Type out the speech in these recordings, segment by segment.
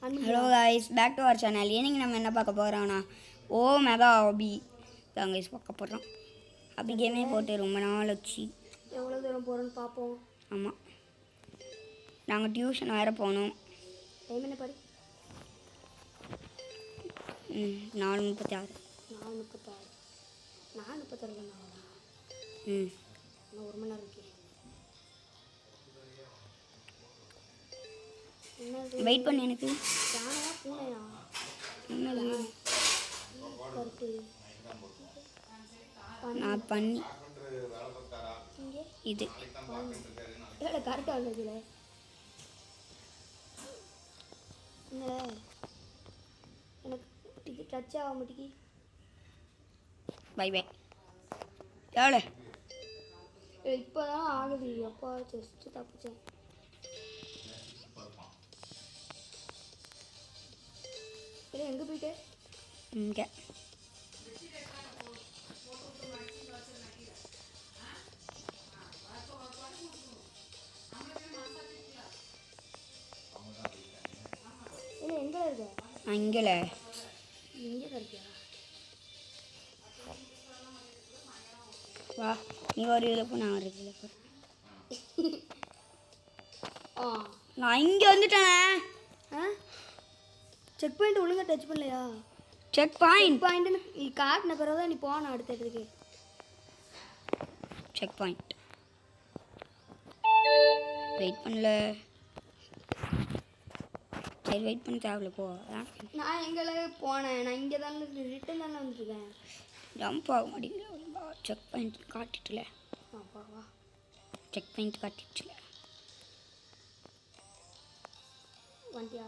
Hello guys, back to our channel. இன்னைக்கு நம்ம என்ன பார்க்க போகிறோம்னா ஓ மெகா ஹாபி தான் கைஸ் பார்க்க போகிறோம். ஹாபி கேமே போட்டு ரொம்ப நாள் வச்சு எவ்வளோ தூரம் போகிறோன்னு பார்ப்போம். ஆமாம், நாங்கள் டியூஷன் வேறு போகணும். டைம் என்ன பாரு? 4:36. 4:36. 4:36 தானே? இன்னும் 1 மணி நேரம் இருக்கு. வெயிட் பண்ணு. எனக்கு யானையா பூனையா? என்னது? கருப்பு நான் பண்ணி இங்கே இது எவ்வளோ கரெக்டாக உள்ளதுல என்ன எனக்கு இது டச் ஆக மாட்டேங்கி. By by. எவ்வளோ இப்போ தான் ஆகுது. எப்போ ஜஸ்ட்டு தப்பிச்சேன். இல்லை எங்கே போயிட்டு? இங்கே இல்லை எங்கே இருக்க? அங்கேல எங்கே இருக்கியா? வா, நீ ஒரு இதில் போ, நான் ஒரு இதில் போ. நான் இங்கே வந்துட்டேனே. செக் பாயிண்ட் ஒழுங்காக டச் பண்ணலையா? செக் பாயிண்ட் பாயிண்ட்னு காட்டின பிறகு தான் நீ போன அடுத்த இடத்துக்கு. செக் பாயிண்ட் வெயிட் பண்ணல. சரி, வெயிட் பண்ண தேவையில்ல, போ. நான் எங்கே போனேன்? நான் இங்கே தானே ரிட்டன் தானே வந்துருக்கேன். ஜம்ப் ஆக மாட்டேங்குது. செக் பாயிண்ட் காட்டிட்டுல. வா செக் பாயிண்ட் காட்டிட்டுல. வந்துட்டியா?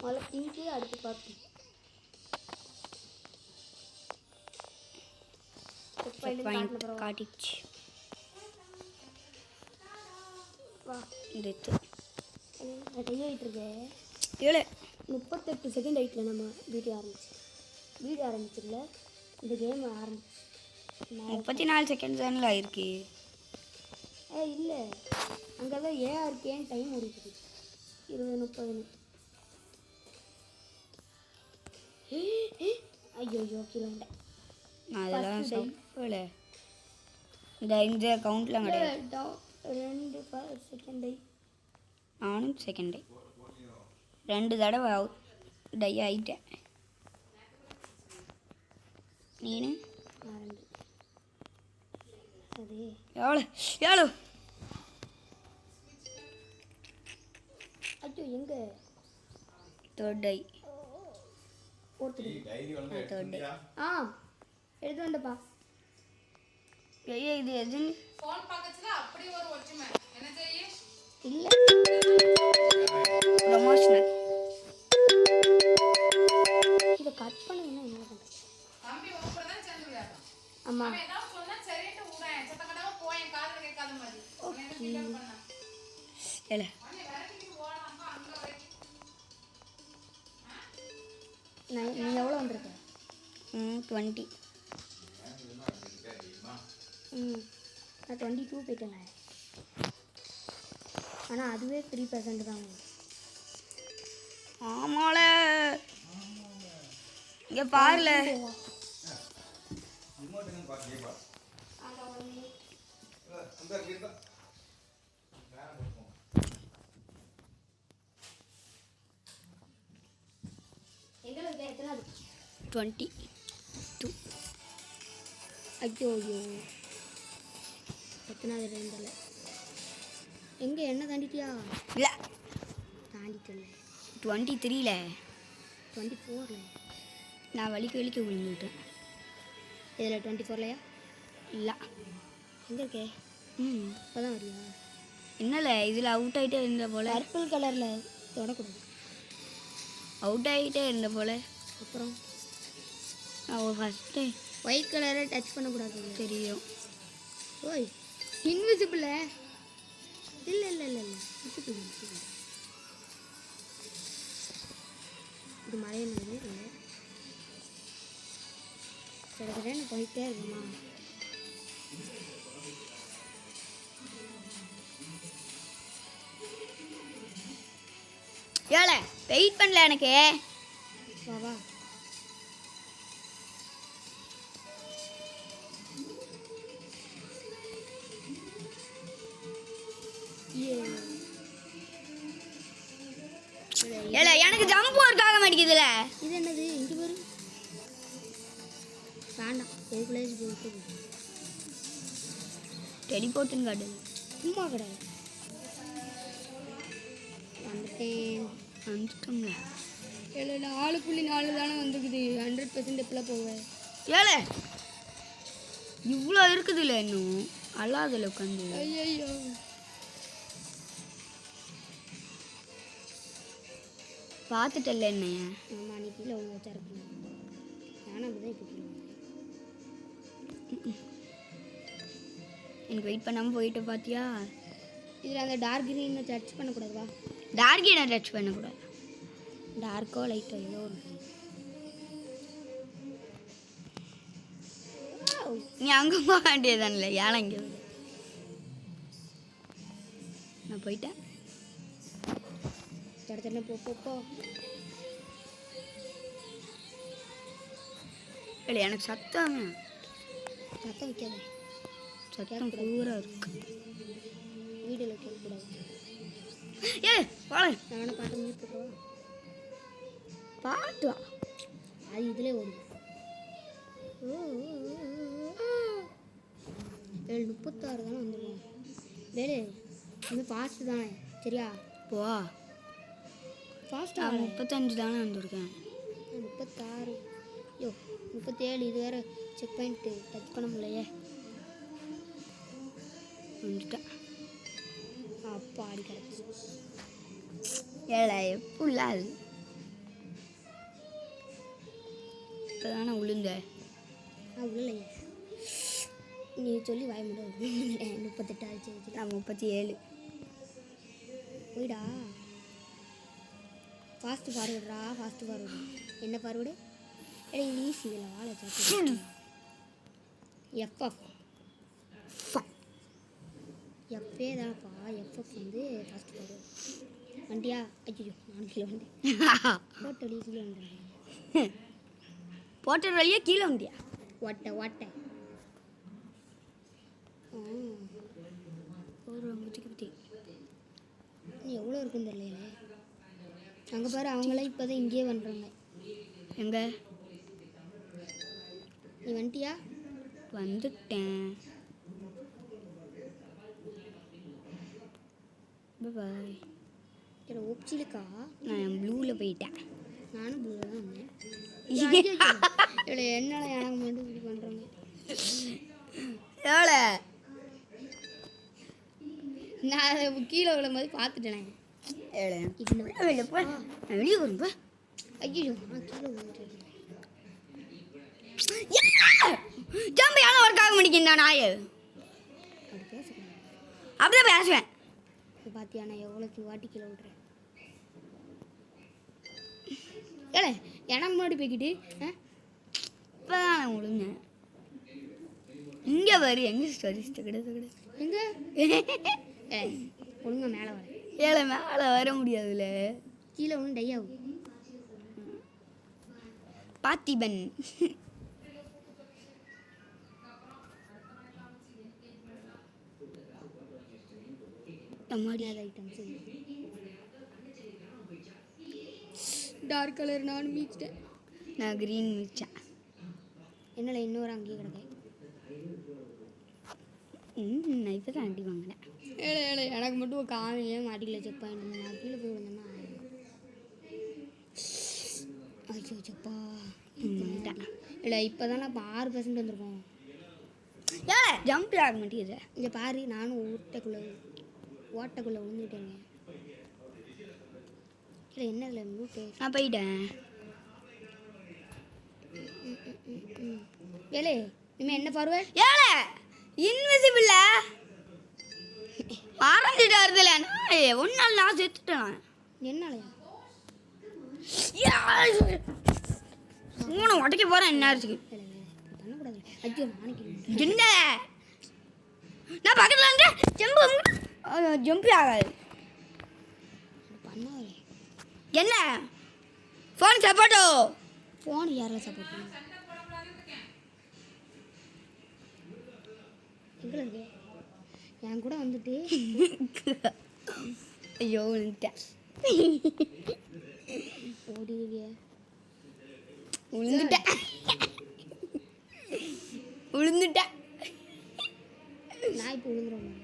முதல்ல பிங்க்கு, அடுத்து பார்த்து செக் பாயிண்ட் காட்டிச்சு. வா இந்த ரெடி ஆகிட்டு இருக்கேன். ஏழு 38 செகண்ட் ஆகிட்டில் நம்ம வீடியோ ஆரம்பிச்சிடல. இந்த கேம் ஆரம்பிச்சு 34 செகண்ட்ஸ் தானே ஆயிருக்கு. இல்லை, அங்கே தான் ஏஆர்கேன்னு டைம் ஓடிக்குது. 20:30. ஐயோ கீழே அதெல்லாம் சாப்பிடல. இந்த அக்கௌண்ட்லாம் கிடையாது. 2 செகண்ட். நானும் செகண்ட் 2 தடவை டை ஆகிட்டேன். நீனு அது எவ்வளோ? ஐயோ எங்கே? Third die. Third die. எடுத்து வந்துப்பா. ஐயோ, இது எது? இல்லை, ப்ரொமோஷனல். இதை கட் பண்ணுங்கன்னா என்ன பண்ணுறது? ஆமாம், இல்லை நீ எவ்வளோ வந்திருக்க? 20. நான் 22 போயிட்டேங்க. ஆனால் அதுவே 3% தான். ஆமால, இங்கே பாருல. எங்களுக்கு எத்தனை? 22. ஐயோ எத்தனாவது ரெண்டில்? எங்கே என்ன தாண்டிட்டியா? இல்லை, தாண்டிட்டல. 23ல. 24ல நான் வலிக்க விழுந்துட்டேன். இதில் 24லையா? இல்லை, எங்கே இருக்கே? இப்போ தான் வரியா? என்னல, இதில் அவுட் ஆகிட்டே இருந்த போல். பர்பிள் கலரில் தொடக்கூடாது. அவுட் ஆகிட்டே இருந்த போல். அப்புறம் நான் ஃபஸ்ட்டு ஒயிட் கலரை டச் பண்ணக்கூடாது. தெரியும். ஓய், இன்விசிபிள். இல்லை விசிபிள். இது மழைய மாதிரி இல்லை. சரி, போயிட்டே இருக்குமா? ஏழை வெயிட் பண்ணல எனக்கு. வா வா. ஏழை எனக்கு ஜம்ப் ஒர்க் ஆக மாட்டேங்குதுல. இது என்னது இங்கே பாரு. வேண்டாம் எதுக்குள்ளே போயிட்டு டெலிபோர்ட்டுன்னு காட்டுது. சும்மா கிடையாது. வந்துட்டோம்ல. 4.4 தானே வந்துருக்குது. 100% எப்படிலாம் போவேன். ஏழை இவ்வளோ இருக்குதுல்ல இன்னும் அல்லாதில் உட்காந்து. ஐயோ பார்த்துட்டல என்னைய. ஆமாம் அன்றைக்கி கீழே ஒன்று வச்சா இருக்கணும். நானும் அப்படி தான் இப்போ கீழே எனக்கு வெயிட் பண்ணாமல் போயிட்டு பார்த்தியா. இதில் அந்த டார்க் க்ரீனை டச் பண்ணக்கூடாதுவா. டார்க் என்ன டச் பண்ணக்கூடாது. டார்க்கோ லைட்டோ ஏதோ ஒரு நீ அங்கே போக வேண்டியதானே. ஏழை இங்கே நான் போயிட்டேன். இடத்துல போ. இல்லை எனக்கு சத்தம் வைக்காது. சத்தம் பூரா இருக்கு. வீடியோவில் கேட்கக்கூடாது. ஏ வாழ நானும் பாட்டு மியூட் போட்டுவா. பாட்டு அது இதிலே ஓடுது. 7:36 தானே வந்துடுவோம். வேலை இன்னும் ஃபாஸ்ட்டு தானே. சரியா போ. ஃபாஸ்ட்டாக 35 தானே வந்திருக்கேன். 36 ஐயோ 37. இது வேறு செக் பாயிண்ட்டு டச் பண்ண முடியலையே. வந்துட்டேன். அப்பா அடி கிடச்சி. ஏழை எப்படில அது இப்போ தானே உளுந்த. உள்ளலையே நீ சொல்லி வாய முடியாது. 38 ஆச்சு. நான் 37. போயிடா. ஃபாஸ்ட்டு ஃபார்வர்டுரா. Fast forward. என்ன ஃபார்வர்டு? இது ஈஸி. இதில் வாழை சாப்பிட்டு எஃப்எஃப் எஃப்ஏ தானப்பா. எஃப்எஃப் வந்து ஃபஸ்ட் ஃபார்வர்டு. வண்டியா? ஐயோ 4 கிலோ வண்டி. போட்டு வழியே கீழே வந்துடுறேன். போட்ட வழியே கீழே வண்டியா? ஓட்டை ஒரு முச்சுக்கு நீ எவ்வளோ இருக்குன்னு தெரியல. அங்கே பாரு அவங்களாம் இப்போ தான் இங்கேயே வந்துடுறாங்க. எங்கே நீ வந்துட்டியா? வந்துட்டேன். பாய். சரி ஒப்சிலுக்கா. நான் ப்ளூவில் போயிட்டேன். நானும் ப்ளூவில் தான் வந்தேன். இவ்வளோ என்னால் எனக்கு மட்டும் இப்படி பண்ணுறாங்க. எவ்வளோ நான் அதை கீழே விழும்போது பார்த்துட்டேன். எவ்வளோ இப்போ வெளியே போ. நான் வெளியே வரும்பா. ஐயோ நான் கீழே விழுந்துட்டேன். ஜம்பு யாரும் ஒர்க் ஆக மாட்டேங்குது. நாய் அப்படி பேசக்கூடாது. அப்படிதான் பேசுவேன். இப்போ பார்த்தியா நான் எவ்வளோக்கு வாட்டி கீழே விட்றேன். ஏழை எனக்கு முன்னாடி போய்கிட்டு இப்போ தான் நான் விழுந்தேன். இங்கே வரு. எங்கே ஸ்டோரிஸ் கிடையாது. எங்கே ஒழுங்கா மேலே வர. ஏழை மேலே வர முடியாதுல்ல. கீழே ஒன்று டை ஆகும். பார்த்திபன் டமாடியாத ஐட்டம்ஸ். டார்க் கலர் நான் மீச்சிட்டேன். நான் க்ரீன் மிச்சேன். என்னால் இன்னொரு அங்கேயே கிடக்கேன். நான் இப்போ தான் அடி வாங்கினேன். ஏழை எனக்கு மட்டும் காலையிலே மாட்டிக்கல. செக் பாயிண்ட் நான் கீழே போய் விழுந்தேன்னா ஐயோப்பா வந்துட்டேன். இல்லை இப்போ தான் இப்போ 6% வந்திருக்கோம். ஏழை ஜம்ப் ஆக மாட்டேங்குது. இங்கே பாரு நானும் ஓட்டைக்குள்ளே விழுந்துட்டேங்க. இல்லை என்ன இல்லை மூட்டை. நான் போயிட்டேன். ஏழை இனிமேல் என்ன பார்வேன். ஏழை இன்விசிபிள் ஆரம்பிச்சுட்டு வருதுல. ஒன்று நாள் நான் செத்துட்டேன். என்னாலயா மூணு உடைக்க போகிறேன். என்ன ஆச்சுக்கு பண்ணக்கூடாது. ஐயோ நாளைக்கு என்ன நான் பக்கத்தில் வந்து ஜம்பு ஆகாது. பண்ணாது. என்ன ஃபோன் சப்போர்ட்டோ ஃபோன் யாரெல்லாம் சப்போர்ட் பண்ணுங்க எங்கே இருக்கு என் கூட வந்துட்டு ஐயோ விழுந்துட்டேன் ஓடிடுவிய விழுந்துட்டேன் விழுந்துட்டேன் நான் இப்போ விழுந்துருவேன்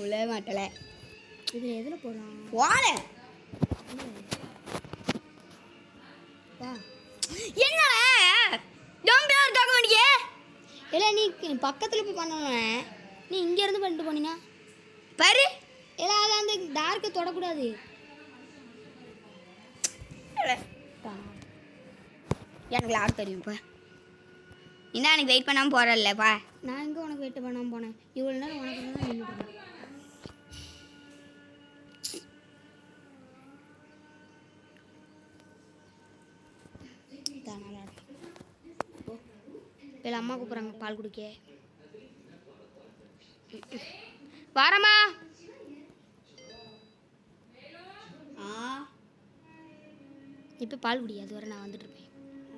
விழ மாட்டல இதில் எதில் போடலாம் வாழ வா என்னடா டோம்பியா இருக்க மாட்டியே இல்லை நீ பக்கத்தில் போய் பண்ணணும் நீ இங்கேருந்து பண்ணிட்டு போனீங்கன்னா பாரு இல்லை அதை அந்த டார்க்கை தொடக்கூடாது எனக்கு ஆட தெரியும்ப்பா என்ன எனக்கு வெயிட் பண்ணாமல் போகிறல்லப்பா நான் எங்கே உனக்கு வெயிட் பண்ணாமல் போனேன் இவ்வளோ நேரம் உனக்கு தான் நின்றுட்டு இல்லை அம்மா கூப்பிட்றாங்க பால் குடிக்க வாரம்மா இப்போ பால் குடி அது வரை நான் வந்துட்டு இருப்பேன்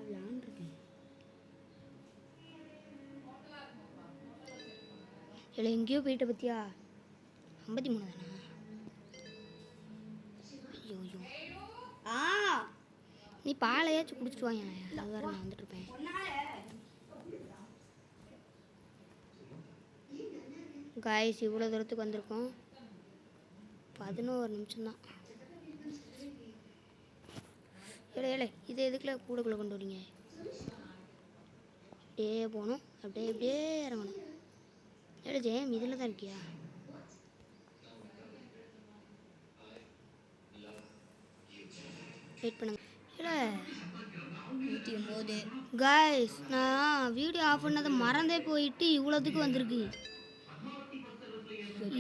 விளாண்டுருக்கேன் இல்லை எங்கேயோ போயிட்ட பத்தியா 53 தானே ஐயோ ஐயோ நீ பாலையாச்சும் குடிச்சிட்டு வாங்க அது வரை நான் வந்துட்டு இருப்பேன் காய்ஸ் இவ்வளோ தூரத்துக்கு வந்திருக்கோம் 11 நிமிஷம்தான் இல்லை இல்லை இது எதுக்குள்ள கூடக்குள்ளே கொண்டு வரீங்க அப்படியே போகணும் அப்படியே அப்படியே இறங்கணும் இல்லை ஜெயம் இதில் தான் இருக்கியா வெயிட் பண்ணுங்க இல்லை 109 காய்ஸ் நான் வீடியோ ஆஃப் பண்ணதை மறந்தே போயிட்டு இவ்வளோத்துக்கு வந்திருக்கு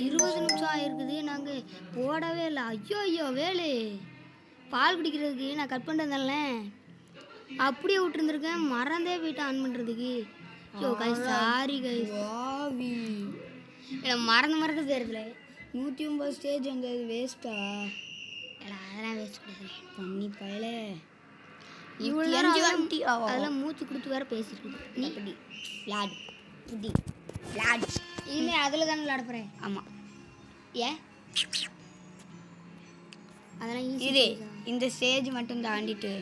20 நிமிஷம் ஆகிருக்குது நாங்கள் போடவே இல்லை ஐயோ ஐயோ வேலு பால் குடிக்கிறதுக்கு நான் கட் பண்ணிட்டேன்ல அப்படியே விட்டுருந்துருக்கேன் மறந்தே போயிட்டு ஆன் பண்ணுறதுக்கு ஐயோ கைஸ் சாரி கைஸ் வாவி இல்லை மறந்து போயிருதுல 109 ஸ்டேஜ் வந்தது வேஸ்ட்டா இல்லை அதெல்லாம் வேஸ்ட் கிடையாது பண்ணி பயல இவ்வளோ நேரம் அதெல்லாம் மூச்சு கொடுத்து வேற பேசியிருக்குது நீ அப்படி லாடு புடி லாடு இனிமேல் அதில் தானே விளாட போகிறேன் ஆமாம் ஏன் அதெல்லாம் இது ஈஸி இந்த ஸ்டேஜ் மட்டும் தாண்டிட்டு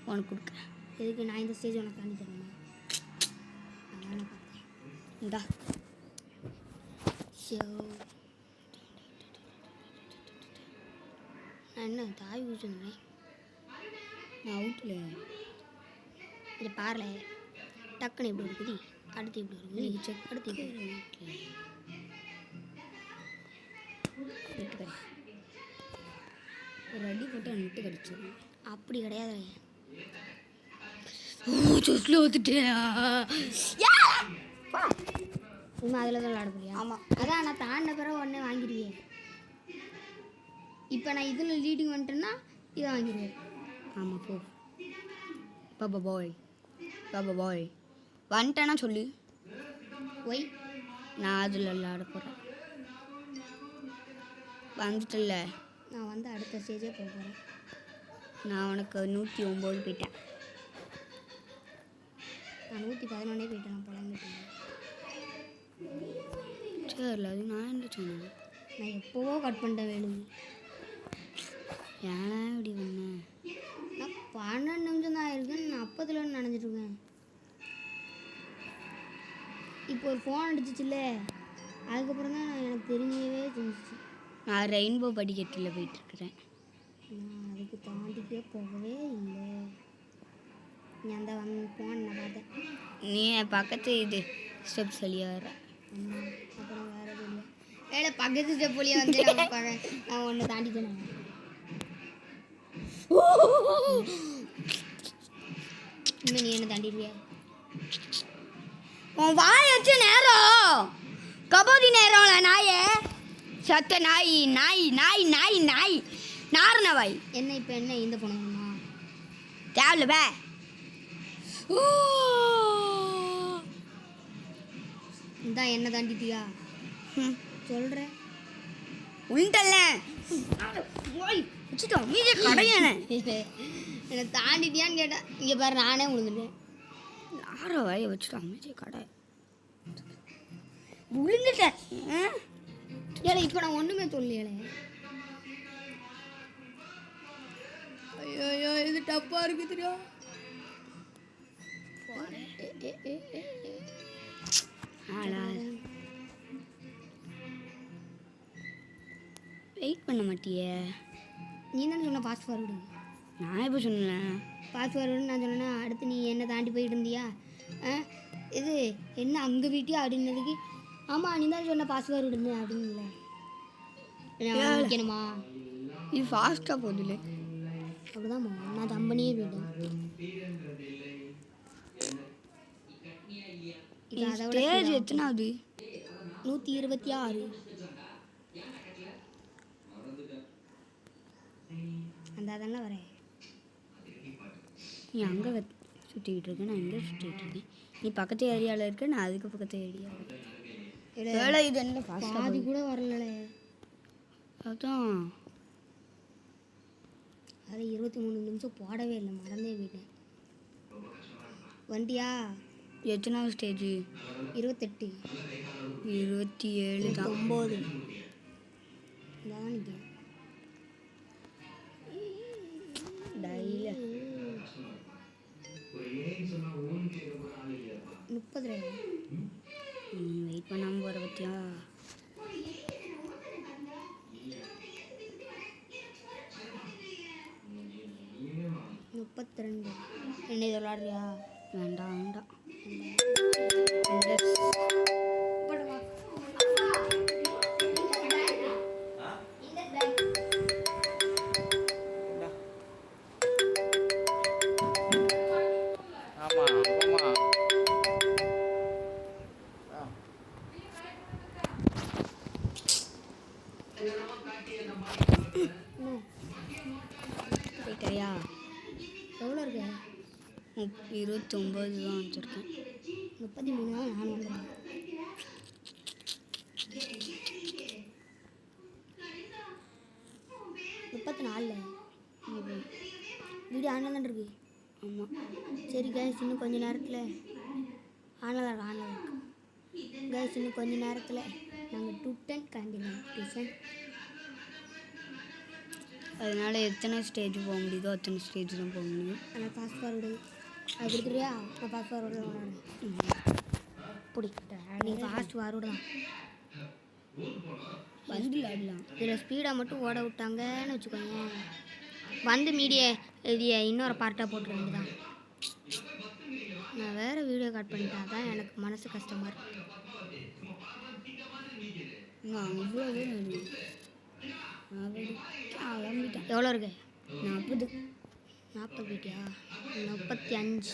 உனக்கு கொடுக்குறேன் எதுக்கு நான் இந்த ஸ்டேஜ் உனக்கு தாண்டி தரணும் அதனால பார்த்தேன் இந்தா ஸோ நான் என்ன தாய் ஊற்றிருந்தேன் நான் அவுட்டில் இது பாருல டக்குன்னு எப்படி இருக்குது அடுத்து எப்படி இருக்குது நீங்கள் செக் அடுத்து எப்படி விட்டுக்கிறேன் ஒரு அடி போட்டு நட்டு கடிச்சிடும் அப்படி கிடையாது சொஸ்ல ஊத்துட்டேன் இனிமே அதில் தான் விளாட போறியா ஆமாம் அதான் நான் தாண்டின பிறகு உடனே வாங்கிடுவேன் இப்போ நான் இதில் லீடிங் வந்துட்டேன்னா இதை வாங்கிடுவேன் ஆமாம் போ பாபா பாய் வந்துட்டேன்னா சொல்லு ஒய் நான் அதில் விளாட போகிறேன் வந்துட்டல நான் வந்து அடுத்த ஸ்டேஜே போக போகிறேன் நான் உனக்கு 109 போயிட்டேன் நான் 111 போயிட்டேன் நான் புலம்பிட்டேன் சரி அது நான் என்ன சொன்னேன் நான் எப்போவோ கட் பண்ணிட்டேன் வேணும் ஏன்னா இப்படி வந்தேன் நான் 12 நிமிஷம் தான் இருக்குன்னு நான் அப்போதுல நினைஞ்சிட்ருக்கேன் இப்போ ஒரு ஃபோன் அடிச்சிச்சுல்ல அதுக்கப்புறம் தான் எனக்கு தெரிஞ்சவே செஞ்சிச்சு நான் ரெயின்போ படிக்கட்டில் போயிட்டுருக்குறேன் நான் அதுக்கு தாண்டிக்கே போகவே இல்லை நீ அந்த ஃபோன் நான் பார்த்தேன் நீ என் பக்கத்து இது ஸ்டெப் சொல்லியா வர அப்புறம் வேறு எதுவும் இல்லை வேலை பக்கத்து ஸ்டெப் வழியாக வந்து நான் ஒன்று தாண்டிட்டேன் இன்னும் நீ என்ன தாண்டிடுவியா உன் வாய் வச்ச நேரம் கபோதி நேரம்ல நாயே சத்த நாய் நாய் நாய் நாய் நாய் நாரண வாய் என்ன இப்போ என்ன இந்த ஃபோன் வேணுமா தேவல பே இதான் என்ன தாண்டிட்டியா சொல்கிறேன் உண்டல்ல வச்சுட்டோம் அமைதியை கடையானே. என்னை தாண்டிட்டியான்னு கேட்டேன். இங்கே பாரு நானே விழுந்துட்டேன். யாரோ வாயை வச்சுட்டோம் அமைதியை கடை விழுந்துட்டேன். ஏழை இப்போ நான் ஒன்றுமே சொல்லலையே. ஐயோ ஐயோ இது டப்பாக இருக்குது தெரியும். வெயிட் பண்ண மாட்டியே. நீ தானே சொன்ன பாஸ்வேர்டு. நான் எப்போ சொன்னேன் பாஸ்வேர்டுன்னு நான் சொன்னேன்னா அடுத்து நீ என்ன தாண்டி போயிட்டு இருந்தியா? இது என்ன அங்கே வீட்டியா அப்படின்னதுக்கு ஆமாம் நீ தான் சொன்ன பாஸ்வேர்டு இருந்து அப்படின்ல வைக்கணுமா? இது ஃபாஸ்ட்டாக போகுதுல்ல. அப்படிதாம்மா நான் தம்பனியே போயிட்டேன். ஸ்டேஜ் எத்தனாவது? 126. அந்த அதெல்லாம் வரேன். நீ அங்கே சுற்றிக்கிட்டு இருக்க, நான் இங்கே சுற்றிக்கிட்டு இருக்கேன். நீ பக்கத்து ஏரியாவில் இருக்க, நான் அதுக்கு பக்கத்து ஏரியாவில். வேலை இது என்ன பாதி கூட வரல. அதான் அது 23 நிமிஷம் போடவே இல்லை, மறந்தே போயிட்டேன். வண்டியா எத்தனாவது ஸ்டேஜ்? 28. 27 தான். 9 தான் நிற்கிறேன். டைல 30. வெயிட் பண்ணாமல் போகிற பற்றியா? முப்பத்திரெண்டு. என்ன இது விளாடுறியா? வேண்டாம் வேண்டாம். போயிட்டாயா? எவ்வளோ இருக்கு? 29 தான் வச்சுருக்கேன். 33 தான் நான் வந்துடுறேன். 34. வீடியோ ஆனில் தான் இருக்கு. ஆமாம். சரி கேஸ் இன்னும் கொஞ்சம் நேரத்தில் ஆனில் இருக்கு. கேஸ் இன்னும் கொஞ்சம் நேரத்தில் நாங்கள் 210 கிளம்பிடுவோம் டியூஷன். அதனால் எத்தனை ஸ்டேஜ் போக முடியுதோ அத்தனை ஸ்டேஜ் தான் போக முடியும். ஆனால் பாஸ்வேர்டு அது கொடுத்துருவியா? நான் பாஸ்வேர்டு விளாடுறேன். பிடிக்கிட்ட நீ பாஸ்வேர்டு தான் வந்து விளாடலாம். இதில் ஸ்பீடாக மட்டும் ஓட விட்டாங்கன்னு வச்சுக்கோங்க. வந்து இது இன்னொரு பார்ட்டாக போட்டுருங்க தான். நான் வேறு வீடியோ கட் பண்ணிட்டா தான் எனக்கு மனசு கஷ்டமாக இருக்கு. அவ்வளோவே கிளம்பிட்டேன். எவ்வளோ இருக்கு? 40. 40 வீட்டியா? 35.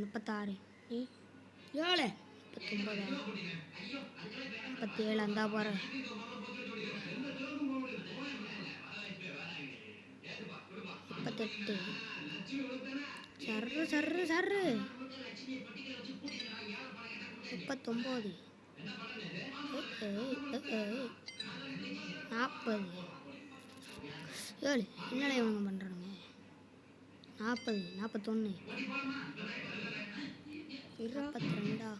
36. 7. 39. 37. அந்த பாரு 38. சர்ரு சர்ரு சர்ரு 39. 40. ஏழு என்னடா இவங்க பண்ணுறாங்க? 40. 41. 42.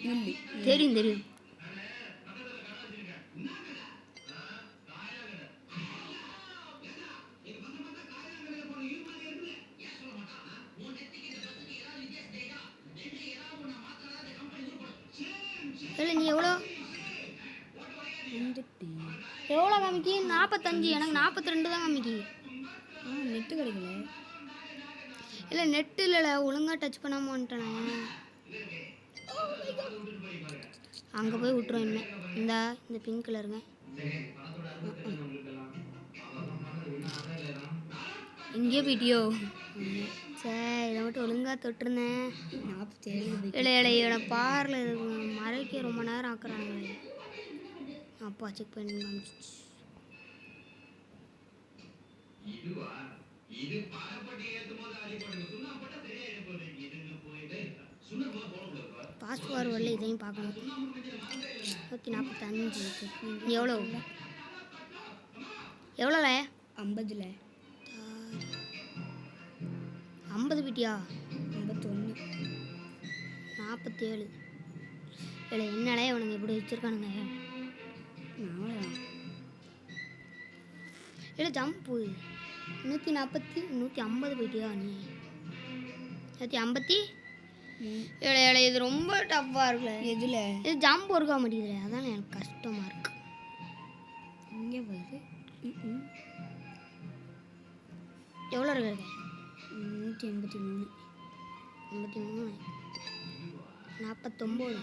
42. தெரியும். இல்லை நீ எவ்வளோ காமிக்கி? 45. எனக்கு 42 தான் காமிக்கி. நெட்டு கிடைக்கல. இல்லை நெட்டு இல்லைல்ல, ஒழுங்காக டச் பண்ணாமல் வந்துட்டேன். அங்கே போய் விட்டுரும் இனிமேல். இந்த பிங்க் கலருங்க. இங்கே போயிட்டியோ? சரி இதை மட்டும் ஒழுங்காக தொட்டிருந்தேன். 47. இல்லை இவனை பாரில் மறைக்க ரொம்ப நேரம் ஆக்குறாங்க. அப்பா செக் பண்ணி காமிச்சிச்சு. இது ஃபாஸ்ட் ஃபார்வர்டில் இதையும் பார்க்கணும். 145 எவ்வளோ எவ்வளோல 50ல் 50 பிட்டியா 51 47 இல்லை என்னடா இவனுங்க இப்படி வச்சுருக்கானுங்க. இல்லை ஜம்ப்பு 150 போயிட்டியா நீ 150 இல்லை இல்லை இது ரொம்ப டஃப்பாக இருக்குல்ல. எதில் இது ஜம்ப் ஒர்க் ஆக மாட்டேங்குதுல, அதான் எனக்கு கஷ்டமாக இருக்கு. இங்கே வருது. எவ்வளோ இருக்கு? 183 49 49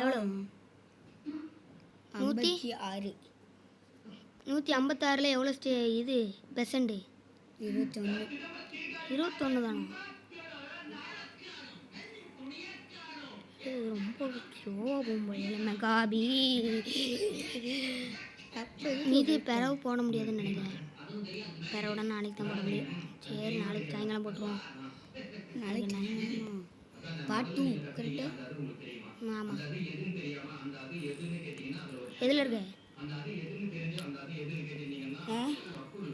எவ்வளோ 56 156 எவ்வளோ இது பெர்சன்ட் 21 தானே. இது ரொம்ப ஸ்லோவாக போகும்போது மெகாபி இது பிறவு போட முடியாதுன்னு நினைக்கிறேன். பிறவுட நாளைக்கு தான் போட முடியும். சரி நாளைக்கு சாயங்காலம் போட்டுருவோம். நாளைக்கு பார்ட் 2 கரெக்டாக. ஆமாம் எதில் இருக்கு?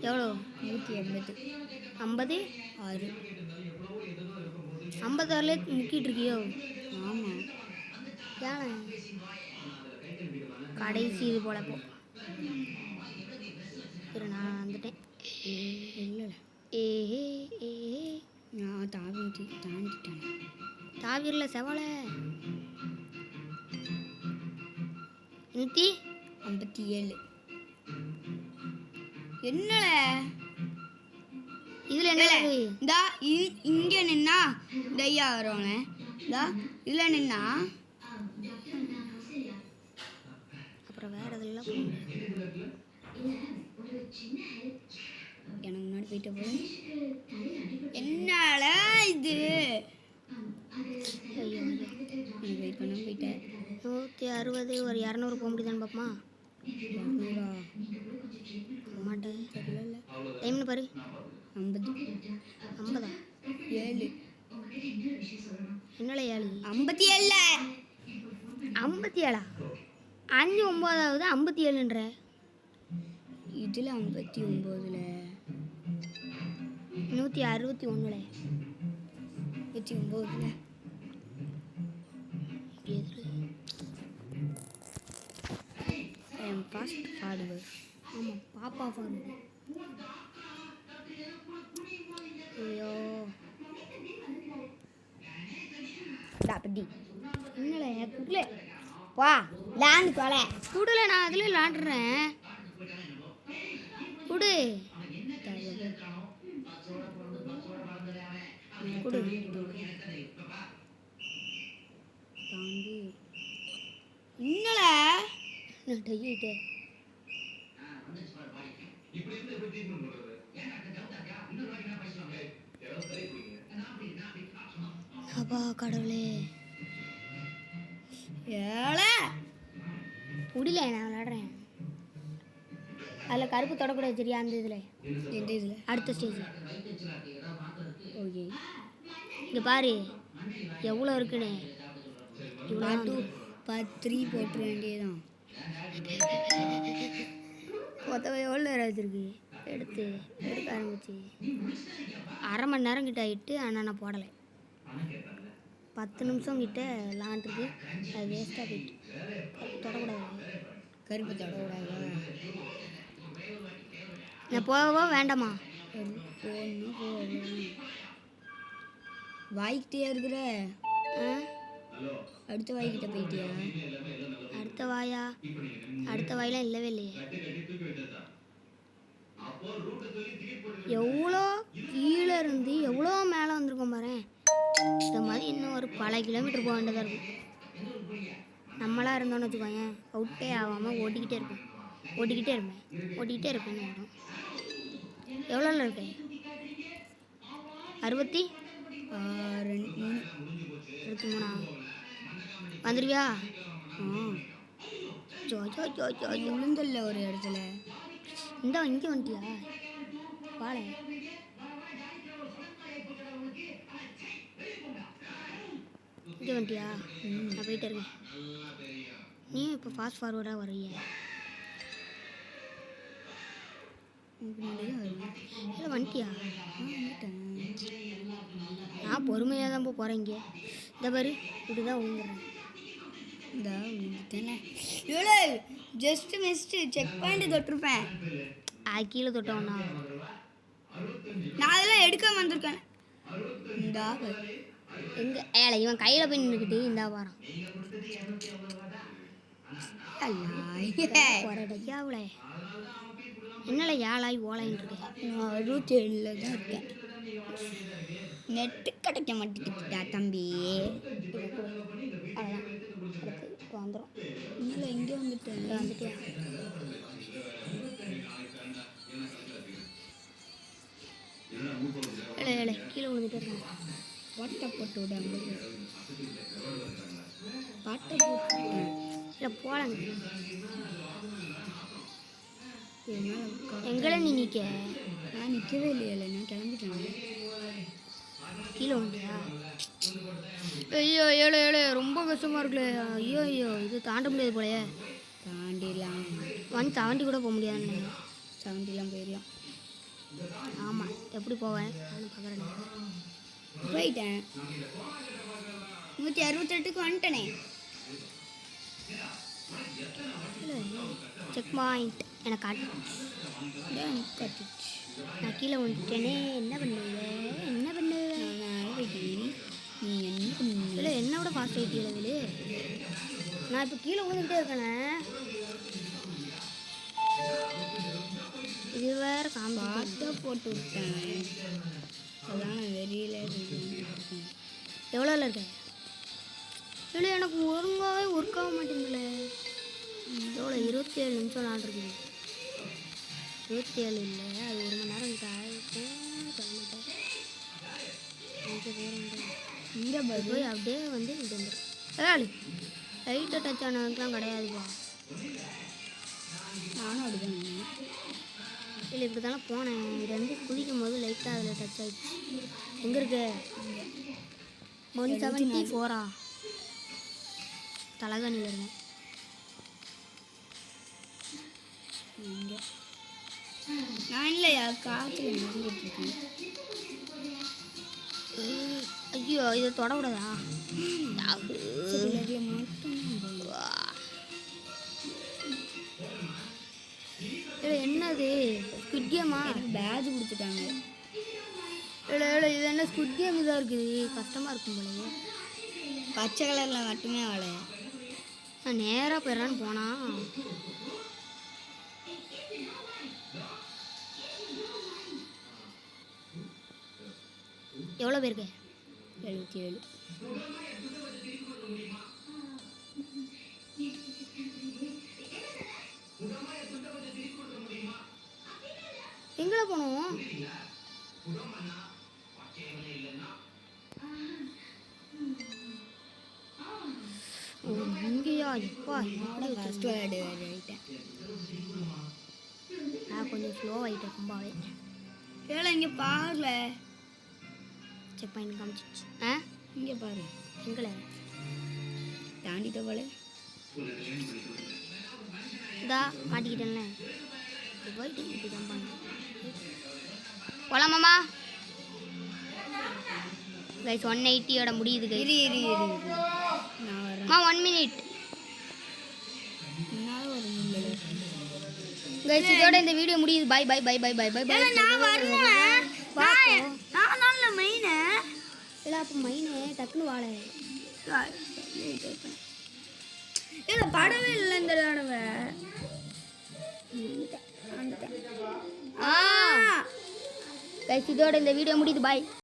எவ்வளோ 180 50 6 56 முக்கிட்டு இருக்கியோ? ஆமாம். ஏன் கடைசி இது போல போ. சரி நான் வந்துட்டேன். இல்லை ஏஹே நான் தாண்டிட்டேன். தாவிரில் செவலை 157 என்னல இதில் என்ன இருக்கு? இந்தா இங்கே நின்னா டையா வருவாங்க. இந்தா இதில் நின்னா அப்புறம் வேற இதெல்லாம் எனக்கு முன்னாடி போயிட்ட போய் என்னால இது ஐயோ எனக்கு வெயிட் பண்ண போயிட்டேன். 160 ஒரு 200 போக முடியுதான்னு பார்ப்போமா? 200 மாட்டேன் தெரியல. டைம்னு பாரு. 50 50 7 என்னல 7 57 57 5 9 57ன்ற இதில் 59ல் 161ல 109ல் ஃபாஸ்ட் ஃபார்வர்ட். ஆமாம் பாப்பா ஃபார்வர்டு. ஐயோ டாப்படி என்னல குடல வா லேண்ட் தொலை குடல. நான் அதில் விளாண்டுறேன். குடு குடு தாண்டி என்னல நான் டையிட்டு அப்பா கடவுளே. ஏல முடியல நான் விளாடுறேன். அதில் கருப்பு தொடக்கூடாது சரியா? அந்த இதில் எந்த இதில் அடுத்த ஸ்டேஜ். ஓகே இங்கே பாரு எவ்வளோ இருக்குன்னு. பார்ட் 2 பார்ட் 3 போட்டுற வேண்டியதுதான். மொத்தம் எவ்வளோ நேரம் வச்சுருக்கு எடுக்க ஆரம்பிச்சு 1/2 மணி நேரம் கிட்ட ஆகிட்டு. ஆனால் நான் போடலை. 10 நிமிஷம் கிட்ட விளாண்டுருக்கு. அது வேஸ்ட்டாக போயிட்டு. தொடக்கூடாது கருப்பு தொடக்கூடாதா? நான் போகவா வேண்டாமா? போகணும் போகணும். வாய்க்கிட்டே இருக்கிற அடுத்த வாய்க்கிட்ட போயிட்டியா? அடுத்த வாயா? அடுத்த வாயெல்லாம் இல்லவே இல்லையே. எவ்வளோ கீழே இருந்து எவ்வளோ மேலே வந்திருக்கோம் பாரு. இந்த மாதிரி இன்னும் ஒரு பல கிலோமீட்டர் போக வேண்டியதாக இருக்கும். நம்மளாக இருந்தோன்னு வச்சுக்கோங்க அவுட்டே ஆகாமல் ஓட்டிக்கிட்டே இருப்பேன். ஓட்டிக்கிட்டே இருப்பேன்னு வரும். எவ்வளோல இருக்கேன்? 63 வந்துருவியா? விழுந்தல்ல ஒரு இடத்துல இந்த இங்கே வந்துட்டியா வாழை இங்கே வந்துட்டியா நான் போயிட்டு இருக்கேன் நீ இப்போ ஃபாஸ்ட் ஃபார்வர்டாக வர்றீங்க இல்லை வந்துட்டியா நான் பொறுமையாக தான் போகிறேன் இங்கே இந்த பாரு இப்படிதான் விழுந்துடுறேன் இந்த இவ்வளோ ஜஸ்ட் மிஸ்ட்டு செக் பாயிண்ட் தொட்டிருப்பேன் கீழே தொட்டோம்னா நான் அதெல்லாம் எடுக்க வந்திருக்கேன் இந்த எங்கே ஏழை இவன் கையில் போய் நின்றுக்கிட்டு இந்தா வாரம் அவ்வளோ என்னல ஏழாய் ஓலாயின்னு இருக்கேன் நான் 67 தான் இருக்கேன் நெட்டு கிடைக்க மாட்டேங்குதுடா தம்பி அவ்வளோதான் அடுத்து இப்போ வந்துடும் இன்னும் எங்கே வந்துட்டேன் வந்துட்டியா இல்லை இல்லை கீழே விழுந்துட்டு இருக்கேன் பாட்டை போட்டு விடாங்க பாட்டை போட்டு இல்லை போகலாங்க என்னால் எங்களை நீ நிற்க நான் நிற்கவே இல்லையில நான் கிளம்பிட்டேன் கீழே வந்துட்டியா ஐயோ ஏழு ஏழு ரொம்ப கஷ்டமாக இருக்குல்ல ஐயோ ஐயோ இது தாண்ட முடியாது போலயே தாண்டிலாம் தாண்டி கூட போக முடியாதுன்னு 70 போயிடலாம் ஆமாம் எப்படி போவேன் நானும் பார்க்குறேன் போயிட்டேன் 168க்கு வந்துட்டேனே செக் பாயிண்ட் எனக்கு காட்டுச்சு கட்டுச்சு நான் கீழே வந்துட்டேனே என்ன பண்ணுவேன் என்ன பண்ணுவேன் நான் போயிட்டேன் நீ என்ன பண்ண இல்லை என்ன விட ஃபாஸ்ட் ஆகிட்டீங்கள வெளியே நான் இப்போ கீழே விழுந்துக்கிட்டே இருக்கேனே இது வேறு பாட்டை போட்டு விட்டேன் அதான் நான் வெளியில் எவ்வளோல இருக்கேன் இல்லை எனக்கு ஒழுங்காகவே ஒர்க் ஆக மாட்டேங்குதுல எவ்வளோ 27 நிமிஷம் விளாண்டுருக்குது 27 இல்லை அது 1 மணி நேரம் இந்த பதில் போய் அப்படியே வந்து இது வந்துடும் ஏழு லைட்டை டச் ஆனதுக்கெலாம் கிடையாதுப்பா நானும் அப்படிதான் இல்லை இப்படி தானே போனேன் இது வந்து குதிக்கும் போது லைட்டாக அதில் டச் ஆகிடுச்சு எங்கே இருக்கு 174 தலகாணியில் இருந்தேன் இங்கே நான் இல்லையா காற்று இருக்கேன் ஐயோ இதை தொடக்கூடாதா இல்லை என்னது ஸ்குட் கேமா பேட்ச் கொடுத்துட்டாங்க இல்லை இல்லை இது என்ன ஸ்குட் கேம் இதாக இருக்குது கஷ்டமாக இருக்கும் போலயே பச்சை கலரில் மட்டுமே அவளை நான் நேராக போயிடறான்னு போனா எவ்வளோ பேருக்கு 77 எங்கே போனோம் இங்கேயா எப்பா ஃபஸ்ட் வேர்டு ஆகிட்டேன் நான் கொஞ்சம் ஸ்லோ ஆகிட்டேன் ரொம்பவே ஏழை இங்கே பாருல செக் பாயிண்ட் காமிச்சிச்சு இங்கே பாரு எங்களை தாண்டிட்ட போல இதா மாட்டிக்கிட்டேன்ல இப்படி போயிட்டு இப்படி தான் பண்ண போலாமாம்மா கைஸ் 180யோட முடியுது கைஸ் இரு நான் வரேன் 1 மினிட் என்னால் ஒரு முடியல கைஸ் இதோட இந்த வீடியோ முடியுது bye bye bye bye bye bye bye நான் வரணும் நான் நல்ல மெயினு இல்லை அப்போ மைனே டக்குன்னு வாழை இல்லை படவே இல்லை இந்த தடவை கைஸ் இதோட இந்த வீடியோ முடியுது பாய்